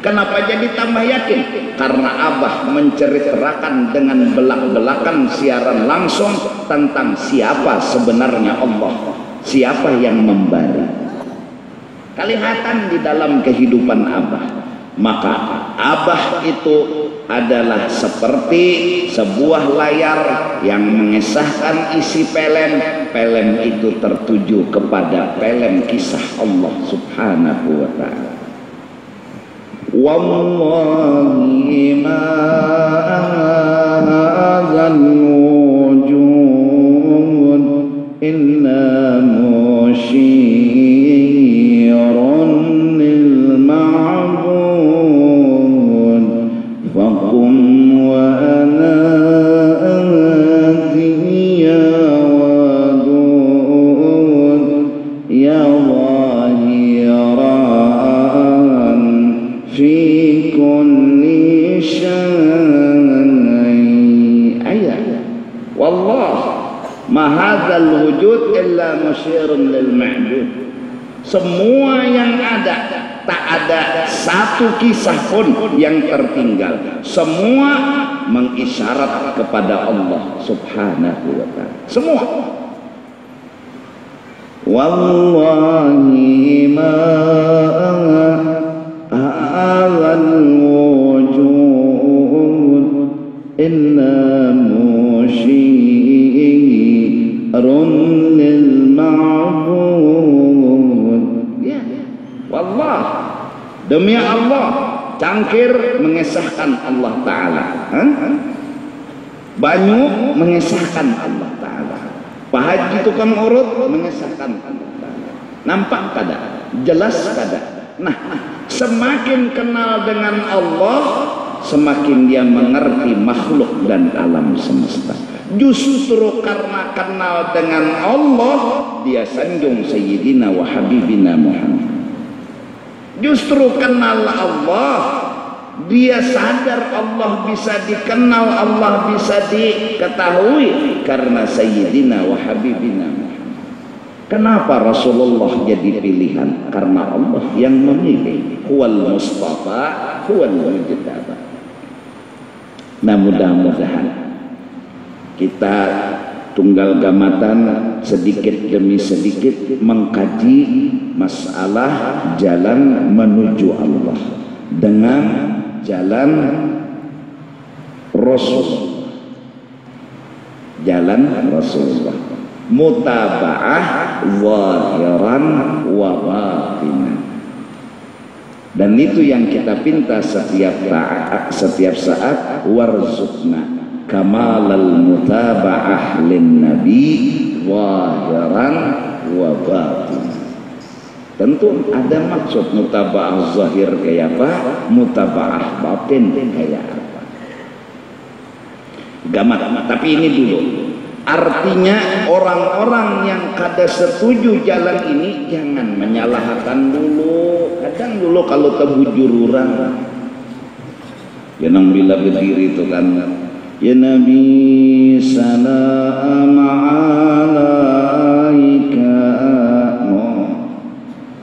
Kenapa jadi tambah yakin? Karena Abah menceritakan dengan belak-belakan siaran langsung tentang siapa sebenarnya Allah, siapa yang memberi. Kelihatan di dalam kehidupan Abah. Maka Abah itu adalah seperti sebuah layar yang mengisahkan isi pelem. Pelem itu tertuju kepada pelem kisah Allah Subhanahu wa ta'ala. Wallahi ma adzal wujud illa musyirun lil ma'bud faqum wa ana ya wadud ya zahiran fi kulli syai'. Ayat wallah ma hadzal wujud illa musyirun lil ma'bud. Semua yang ada, tak ada satu kisah pun yang tertinggal. Semua mengisyarat kepada Allah Subhanahu wa ta'ala. Semua. Wallahi ma adzal wujud illa musyirun lil ma'bud. Ya, wallah, demi Allah, cangkir mengesahkan Allah Ta'ala, banyu mengesahkan Allah Ta'ala, Pak Haji tukang urut mengesahkan Allah Ta'ala. Nampak kada? Jelas kada? Nah, semakin kenal dengan Allah, semakin dia mengerti makhluk dan alam semesta. Justru karena kenal dengan Allah, dia sanjung Sayyidina wa Habibina Muhammad. Justru kenal Allah, dia sadar Allah bisa dikenal, Allah bisa diketahui karena Sayyidina wa Habibina Muhammad. Kenapa Rasulullah jadi pilihan? Karena Allah yang memilih. Huwal Mustafa, huwal Mujtaba. Nah, mudah-mudahan kita tunggal gamatan sedikit demi sedikit mengkaji masalah jalan menuju Allah dengan jalan Rasul, jalan Rasulullah, mutaba'ah zahiran wa batinan. Dan itu yang kita pinta setiap saat, warzuqna kamalal mutaba'ah lin nabi zahiran wa batinan. Tentu ada maksud mutaba'ah zahir kayak apa, mutaba'ah batin kayak apa. Gamat, tapi ini dulu. Artinya orang-orang yang kada setuju jalan ini jangan menyalahkan dulu. Kadang dulu kalau tebujur orang, ya nang bila berdiri itu kan, ya Nabi salam alaika,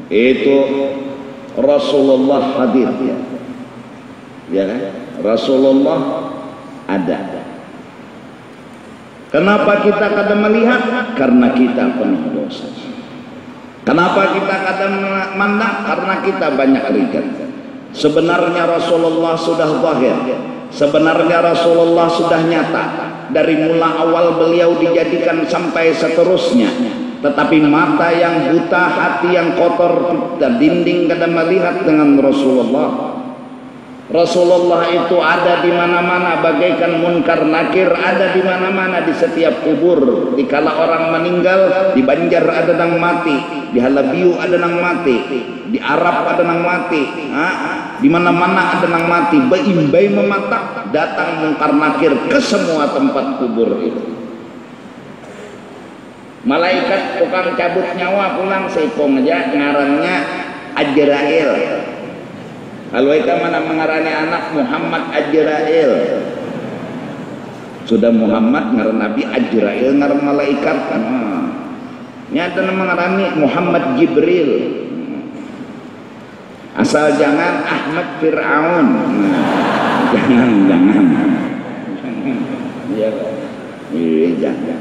itu Rasulullah hadir ya kan? Rasulullah ada. Kenapa kita kadang melihat? Karena kita penuh dosa. Kenapa kita kadang mandang? Karena kita banyak rigat. Sebenarnya Rasulullah sudah zahir. Sebenarnya Rasulullah sudah nyata. Dari mula awal beliau dijadikan sampai seterusnya. Tetapi mata yang buta, hati yang kotor, dan dinding kadang melihat dengan Rasulullah. Rasulullah itu ada di mana-mana bagaikan munkar nakir, ada di mana-mana di setiap kubur. Dikala orang meninggal, di Banjar ada nang mati, di Halabiu ada nang mati, di Arab ada nang mati, di mana-mana ada nang mati. Beimbai mematak, datang munkar nakir ke semua tempat kubur itu. Malaikat tukang cabut nyawa pulang seipong aja, ngarannya Ajrail. Kalau itu mana mengarani anak Muhammad Ajrail. Sudah Muhammad ngaran Nabi, Ajrail ngaran malaikat. Nyata mengarani Muhammad Jibril. Asal jangan Ahmad Fir'aun. Nah, jangan. Iya, jangan.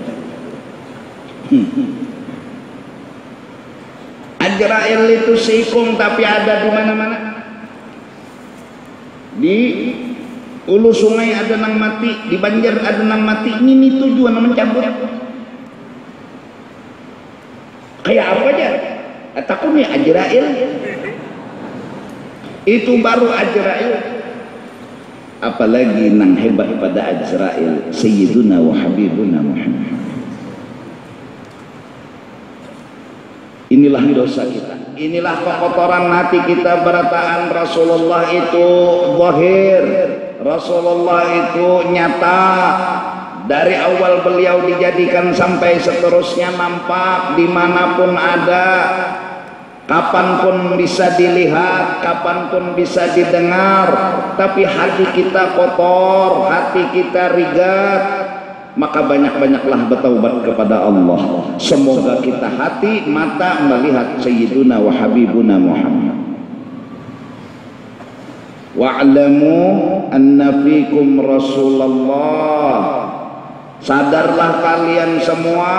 Azrail itu seikung tapi ada di mana-mana. Di ulu sungai ada nang mati, di Banjar ada nang mati. Ini tujuan mencabut. Kayak apa aja? Takut nih Azrail. Itu baru Azrail. Apalagi nang hebat pada Azrail, Sayyiduna wa Habibuna Muhammad. Inilah dosa kita, inilah kekotoran hati kita. Berataan Rasulullah itu zahir, Rasulullah itu nyata. Dari awal beliau dijadikan sampai seterusnya nampak dimanapun ada, kapanpun bisa dilihat, kapanpun bisa didengar. Tapi hati kita kotor, hati kita rigat. Maka banyak-banyaklah bertaubat kepada Allah. Semoga kita hati mata melihat Sayyiduna wa Habibuna Muhammad. Wa'lamu anna fikum Rasulullah. Sadarlah kalian semua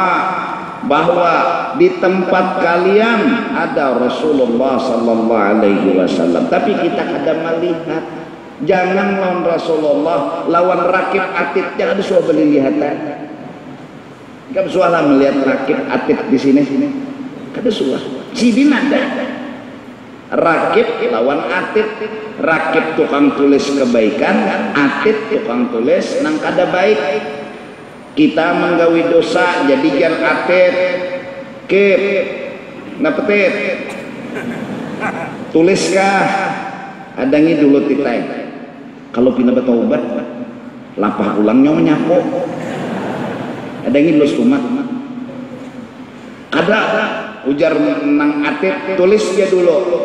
bahwa di tempat kalian ada Rasulullah sallallahu alaihi wasallam. Tapi kita kadang melihat. Jangan lawan Rasulullah, lawan rakib atid. Jangan suah beli lihatan. Kamu suah melihat rakib atid di sini. Kada suah. Sidin ada. Rakib lawan atid. Rakib tukang tulis kebaikan, atid tukang tulis nang kada baik. Kita menggawi dosa jadi jan atid. Kip napetit. Tuliskah? Adangi dulu titai. Kalau pindah bertaubat, lapah ulangnya menyapu. Adangi dulu sumat. Ada ujar nang atid, tulis dia dulu.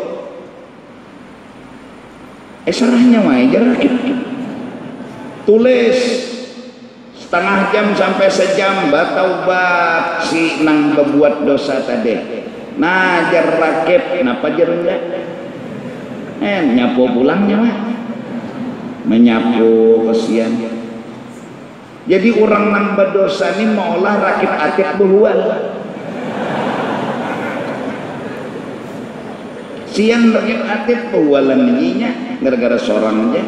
Serahnya wae jarakit. Tulis setengah jam sampai sejam bertaubat si nang berbuat dosa tadi. Nah jarakit, kenapa jarangnya? Nyapu pulangnya mah. Menyapu kesian. Jadi orang nang berdosa ini maulah rakib atid behual. Sian rakib atid behualan nyinya gara-gara seorang aja.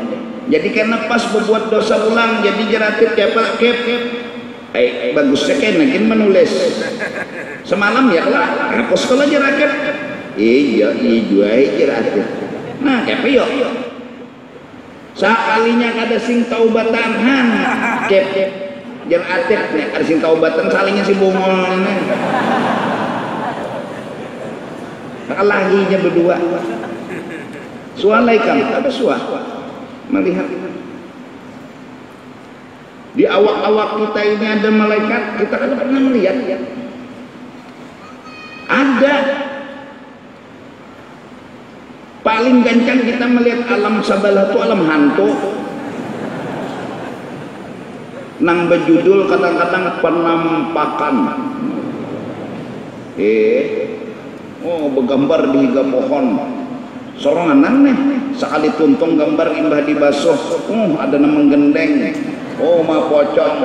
Jadi karena pas berbuat dosa ulang jadi jeratid kep. Bagusnya kayak nakin menulis. Semalam ya lah hapus kalau jeratid. Iya jeratid. Nah kep yuk. Sakalinya kada sing taubatan han kep jeung atid nih ada sing taubatan salingnya si bungol ini kalahinya berdua sualaikan ada suah melihat di awak-awak kita ini ada malaikat kita kan pernah melihat ada. Paling gancang kita melihat alam sabalah itu alam hantu. Nang berjudul kadang-kadang penampakan. Bergambar di higa pohon. Sorongan nih. Sekali tuntung gambar imbah dibasuh. Ada nama gendeng. Ma pocong.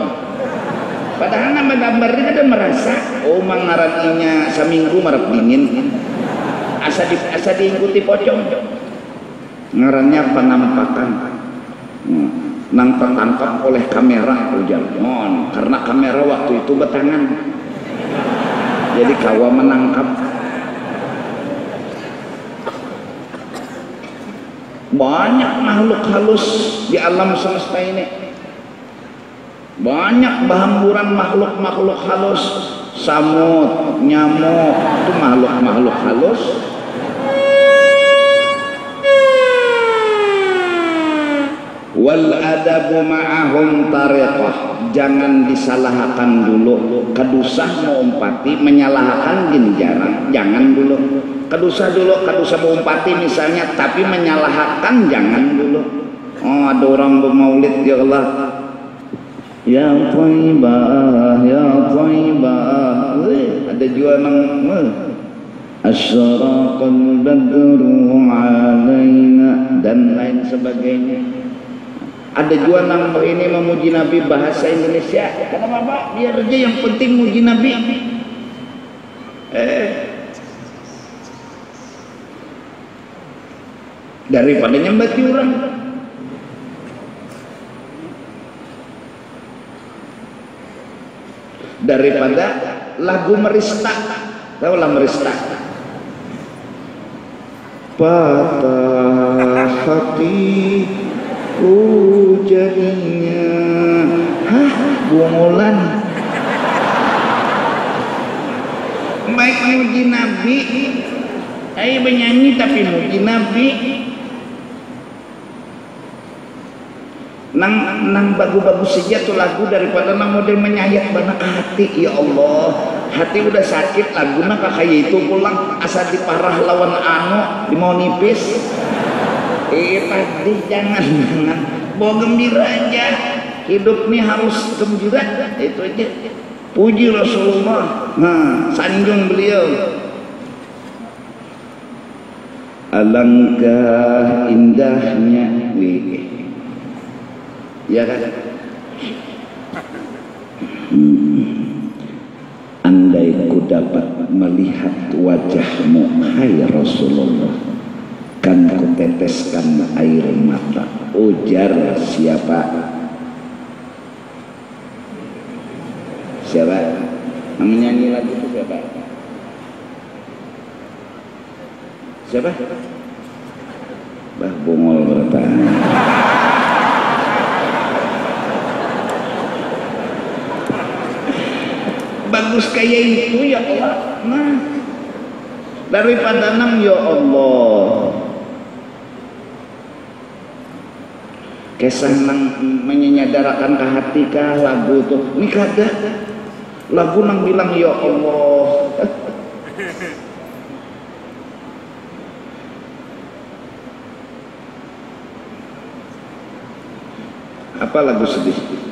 Padahal nama gambar ini ada merasa. Mangaraninya seminggu marap dingin. Asa diikuti pocong. Ngarannya penampakan. Nang tertangkap oleh kamera ujar. Karena kamera waktu itu betangan. Jadi kawa menangkap. Banyak makhluk halus di alam semesta ini. Banyak bahamburan makhluk-makhluk halus. Samut, nyamuk, itu makhluk-makhluk halus. Wal adabu ma'ahum tariqah. Jangan disalahkan dulu. Kadusah mengumpati, menyalahkan gini jarang. Jangan dulu. Kadusah dulu, kadusah mengumpati misalnya, tapi menyalahkan jangan dulu. Ada orang bermaulid ya Allah. Ya Thaibah, ya Thaibah. Ada juga nang Asyraqal badru alaina, dan lain sebagainya. Ada juga nama ini memuji Nabi bahasa Indonesia. Kenapa Pak? Biar aja yang penting muji Nabi. Daripada nyembati orang. Daripada lagu merista. Tahu lah merista? Patah hatiku jadinya. Hah, bungulan. Baik muji Nabi. Ayo menyanyi tapi muji Nabi. Nang bagus-bagus saja tuh lagu daripada nang model menyayat banget hati. Ya Allah, hati udah sakit, laguna kakaya itu pulang asal diparah lawan anu dimau nipis. Tadi jangan bawa gembira aja, hidup nih harus gembira, itu aja. Puji Rasulullah, nah sanjung beliau. Alangkah indahnya ya kan? Andai ku dapat melihat wajahmu, hai Rasulullah, kan ku teteskan air mata. Ujar siapa? Siapa? Menyanyi lagu itu siapa? Siapa? Bah Bungol bertanya. Bagus kayak itu ya Allah. Nah, daripada nang ya Allah. Kisah nang menyadarkan ke hati kah lagu tuh. Ini kada lagu nang bilang ya Allah. Apa lagu sedih?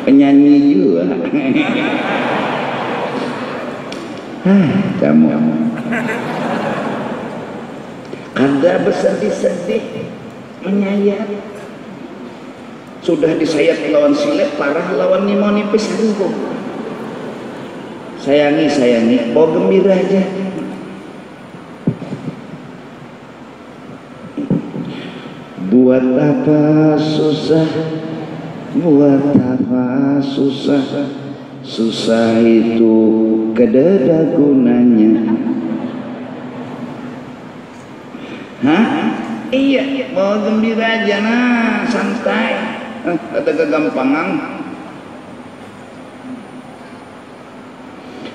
Penyanyi juga. Kamu kada bersedih-sedih menyayat. Sudah disayat lawan silet, parah lawan nimau nipis. Sayangi, bawa gembira aja. Buat apa susah, buat apa susah, susah itu kedada gunanya. Hah? Iya, bawa gembira aja, nah santai. Ada kegampangan.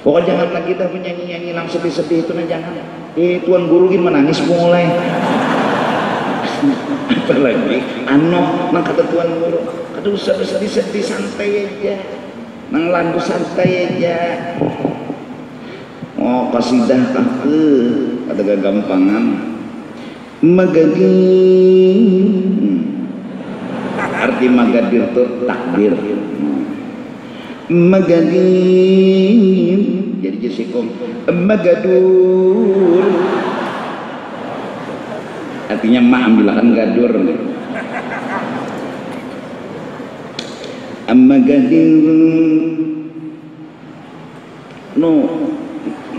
Pokoknya jangan lagi dah menyanyi-nyanyi nang sedih-sedih itu, nah jangan. Tuan guru gini menangis mulai. Apalagi nang kata tuan guru, aduh sedih-sedih santai aja, nang lagu santai aja. Oh kasidah ada kegampangan. Magadir, arti magadir itu takdir. Magadir jadi jesikom. Magadur artinya mak ambilakan gadur. Magadir no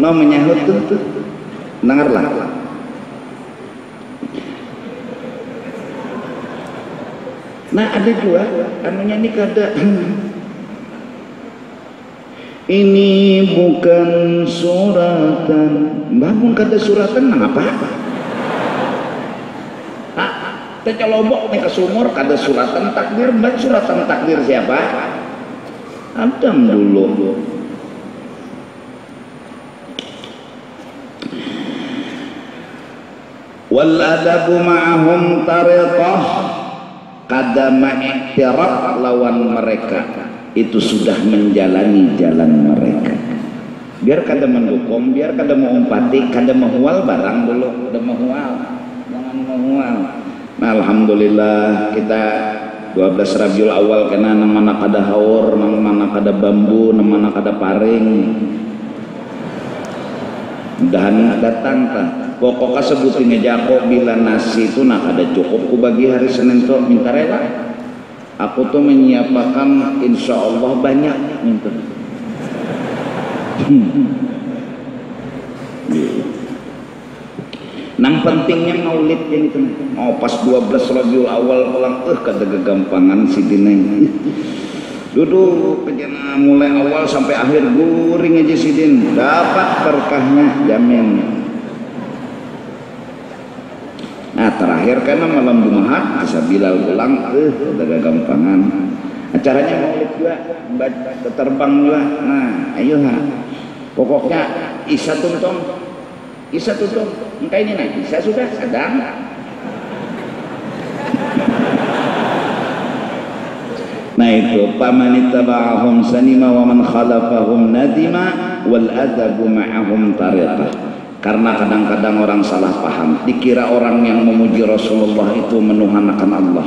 menyahut tuh dengarlah. Nah ada juga anunya ini kada ini bukan suratan, bangun kada suratan nang apa? Kita colobok nih ke sumur kada suratan takdir, mbak suratan takdir siapa? Adam dulu. Wal adabu ma'hum tariqah, kada ma'iktiraf lawan mereka itu sudah menjalani jalan mereka. Biar kada mendukung, biar kada mau umpati, kada mahual barang dulu, kada mahual, jangan mahual. Nah, alhamdulillah kita 12 Rabiul Awal kena nang mana kada haur, nang mana kada bambu, nang mana kada paring. Mudahan datang ta. Pokoknya sebutin ngejako bila nasi itu nak ada cukup ku bagi hari Senin tuh minta rela. Aku tuh menyiapkan insya Allah banyak minta. Nang pentingnya maulid yang itu. Mau pas 12 Rabiul Awal pulang kada kegampangan si Dineng. Duduk kejana mulai awal sampai akhir guring aja si Din. Dapat berkahnya jamin. Nah terakhir karena malam Jumat bisa Bilal pulang udah gagampangan. Acaranya maulid juga terbang juga. Nah ayo ha. Pokoknya Isa tuntung engkau ini nah Isa sudah sadar. Nah itu pamanittaba'ahum sanima wa man khalafahum nadima wal adabu ma'ahum tariqah. Karena kadang-kadang orang salah paham, dikira orang yang memuji Rasulullah itu menuhankan Allah.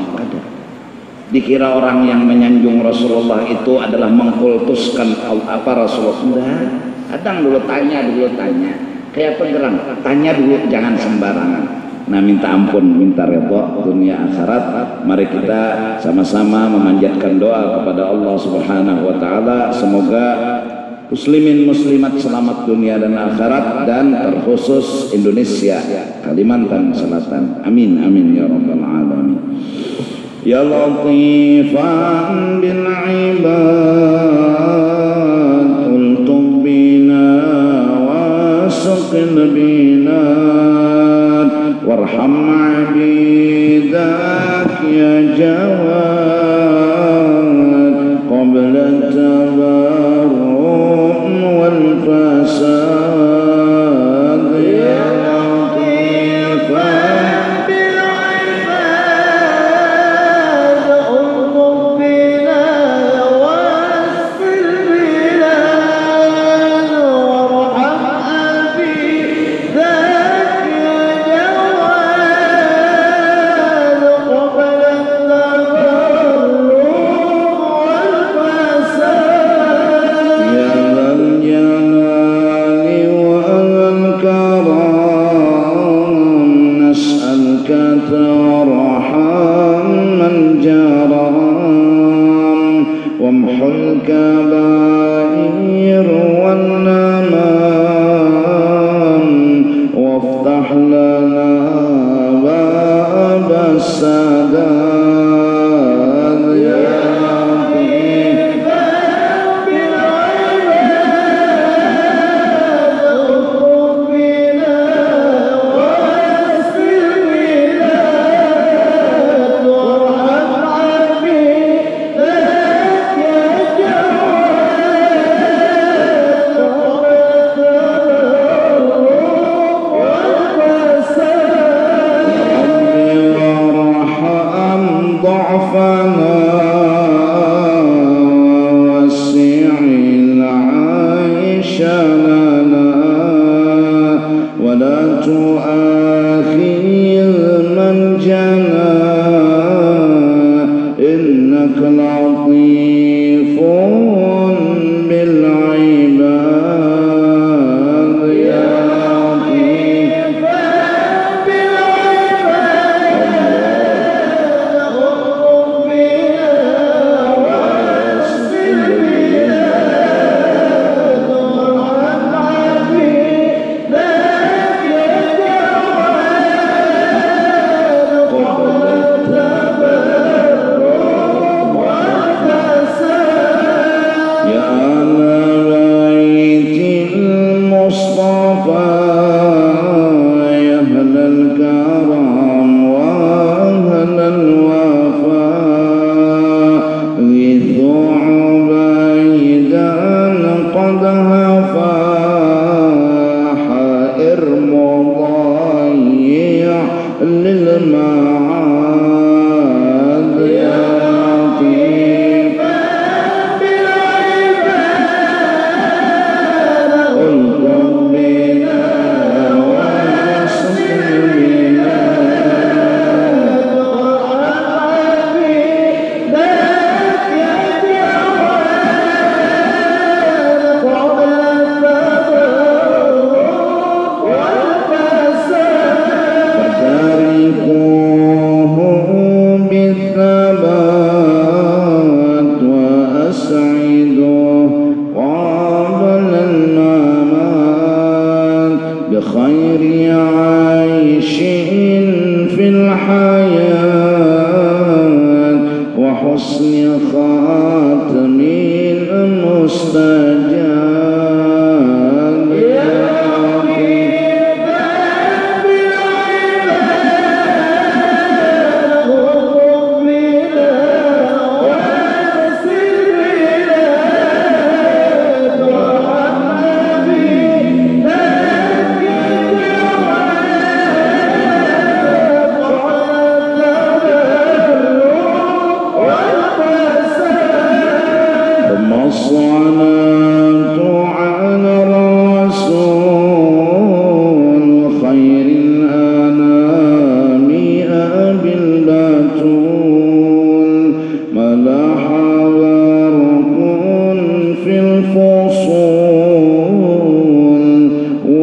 Dikira orang yang menyanjung Rasulullah itu adalah mengkultuskan apa Rasulullah. Kadang dulu tanya. Kayak pegerang, tanya dulu jangan sembarangan. Nah minta ampun, minta redha dunia akhirat. Mari kita sama-sama memanjatkan doa kepada Allah Subhanahu wa taala semoga muslimin muslimat selamat dunia dan akhirat dan terkhusus Indonesia Kalimantan Selatan. Amin amin ya rabbal alamin. Ya latifan bil ibad ultum bina wasqil bina warham abidak ya jawad qabla tabarrum wal fasad ya latifan bil ibad ultum bina wasqil bina warham abidak ya وامحو الكبائر والنمام وافتح لنا باب السداد يا لطيف بالعباد اطلب بنا واسر البلاد وارحم ضعفنا وسع العيش لنا ولا تؤاخذ من جنى إنك لطيف بالعباد يا لطيف المصطفى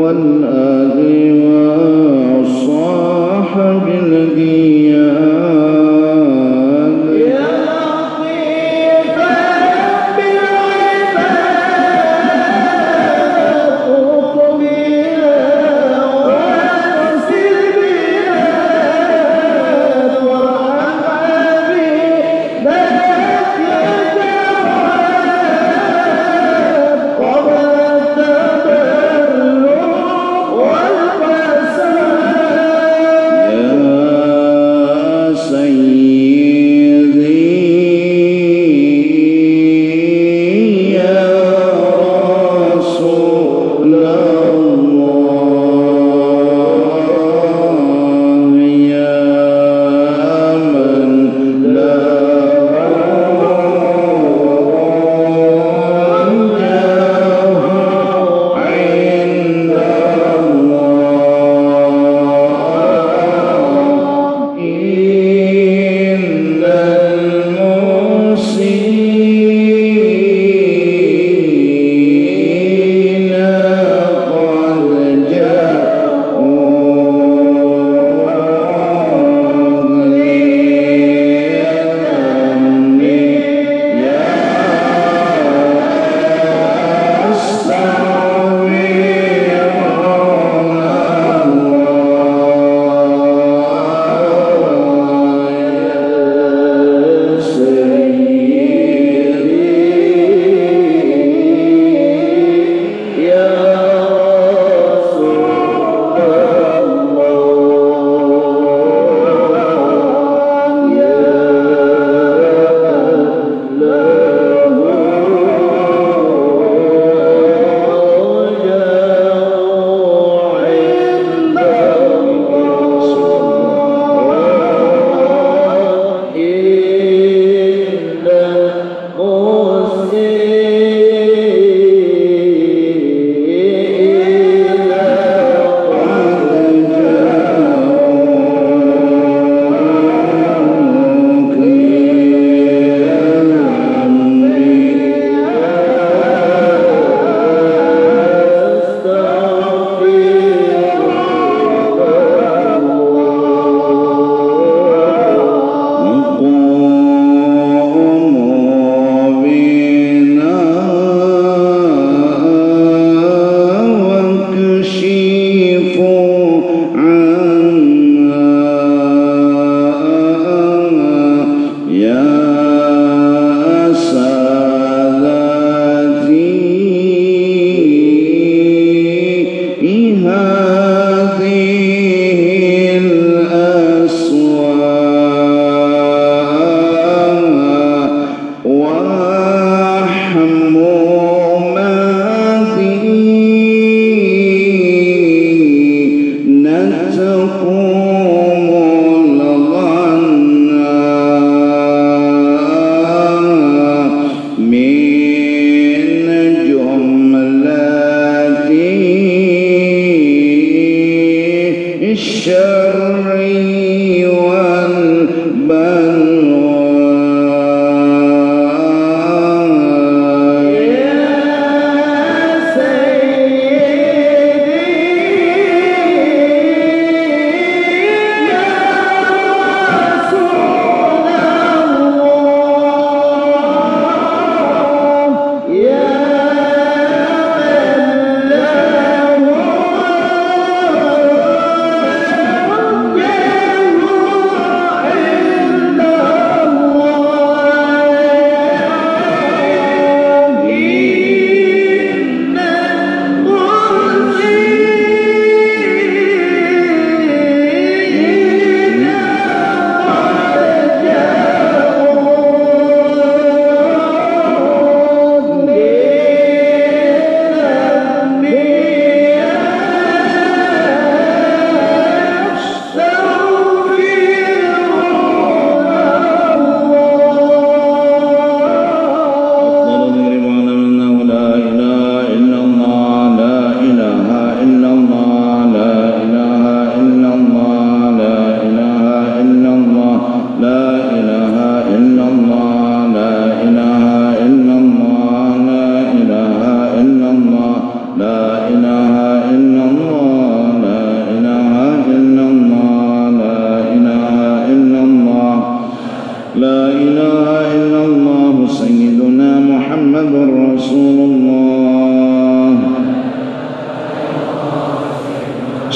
والآل والصحب الأديان يا لطيفا بالعباد خذ بنا واسر بنا وارحم بك يتواب قبل التبلد والفساد يا سيدي يا رسول الله يا من لا رجاه عند الله إن المسيء قد جاءوا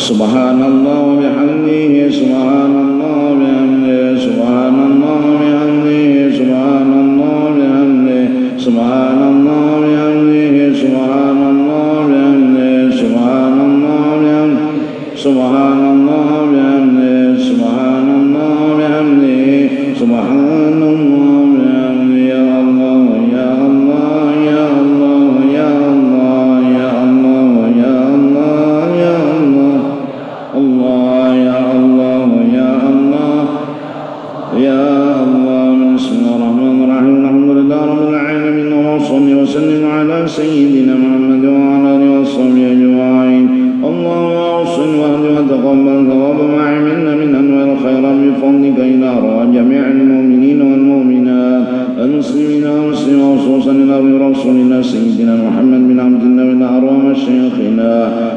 Subhanallah wa bihamdihi, subhanallah wa bihamdihi, subhanallah wa bihamdihi, subhanallah wa bihamdihi, subhanallah wa bihamdihi, subhanallah wa bihamdihi, subhanallah wa bihamdihi, subhanallah wa bihamdihi, subhanallah wa bihamdihi, subhanallah wa bihamdihi. Ya Allah, ya Allah, ya Allah, ya Allah, ya Allah, ya Allah, ya Allah, Allah, ya Allah, ya Allah, ya Allah. Bismillahirrahmanirrahim. Alhamdulillah rabbil alamin. Wa salli wa sallim ala sayyidina Muhammad wa ala alihi wa sahbihi ajma'in. Allahumma awsil wa ahdi wa taqabbal thawaba ma 'amilna min anwa'il khairat bi fadlika ila arwah jami'il mu'minina wal mu'minat wal muslimina wal muslimat, khususan ila rasulina sayyidina Muhammad bin Abdillah wa ila arwah masyayikhina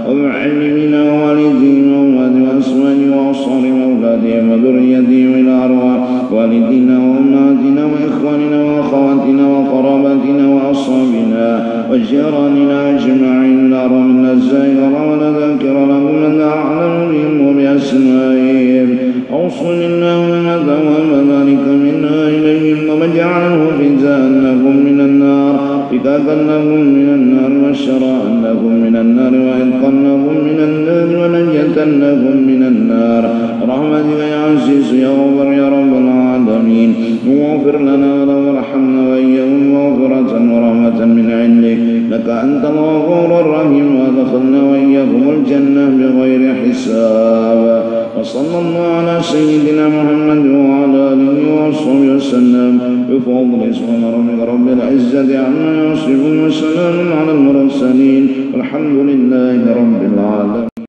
wa mu'allimina wa walidina wa ummatina wa aswani wa asari wa auladihim wa dhurriyyatihim ila arwah walidina wa ummatina wa ikhwanina wa akhawatina wa qarabatina wa ashabina wa jiranina ajma'in ila arwah min az-za'irin wa la dhakira lahum man a'lamu bihim wa bi asma'ihim. أوصل اللهم ثواب ذلك منا إليهم وجعله فداء لهم من النار، فكاكا لهم من النار وشراء لهم من النار وعتقا لهم من النار ونجة لهم من النار. رحمتك يا عزيز يا غفر يا رب العالمين. واغفر لنا وارحمنا وإياهم مغفرة ورحمة من عندك، لك أنت الغفور الرحيم، وادخلنا وإياكم الجنة بغير حساب. وصلى الله على سيدنا محمد وعلى آله وصحبه وسلم بفضل سبحان ربك رب العزة عما يصفون وسلام على المرسلين والحمد لله رب العالمين.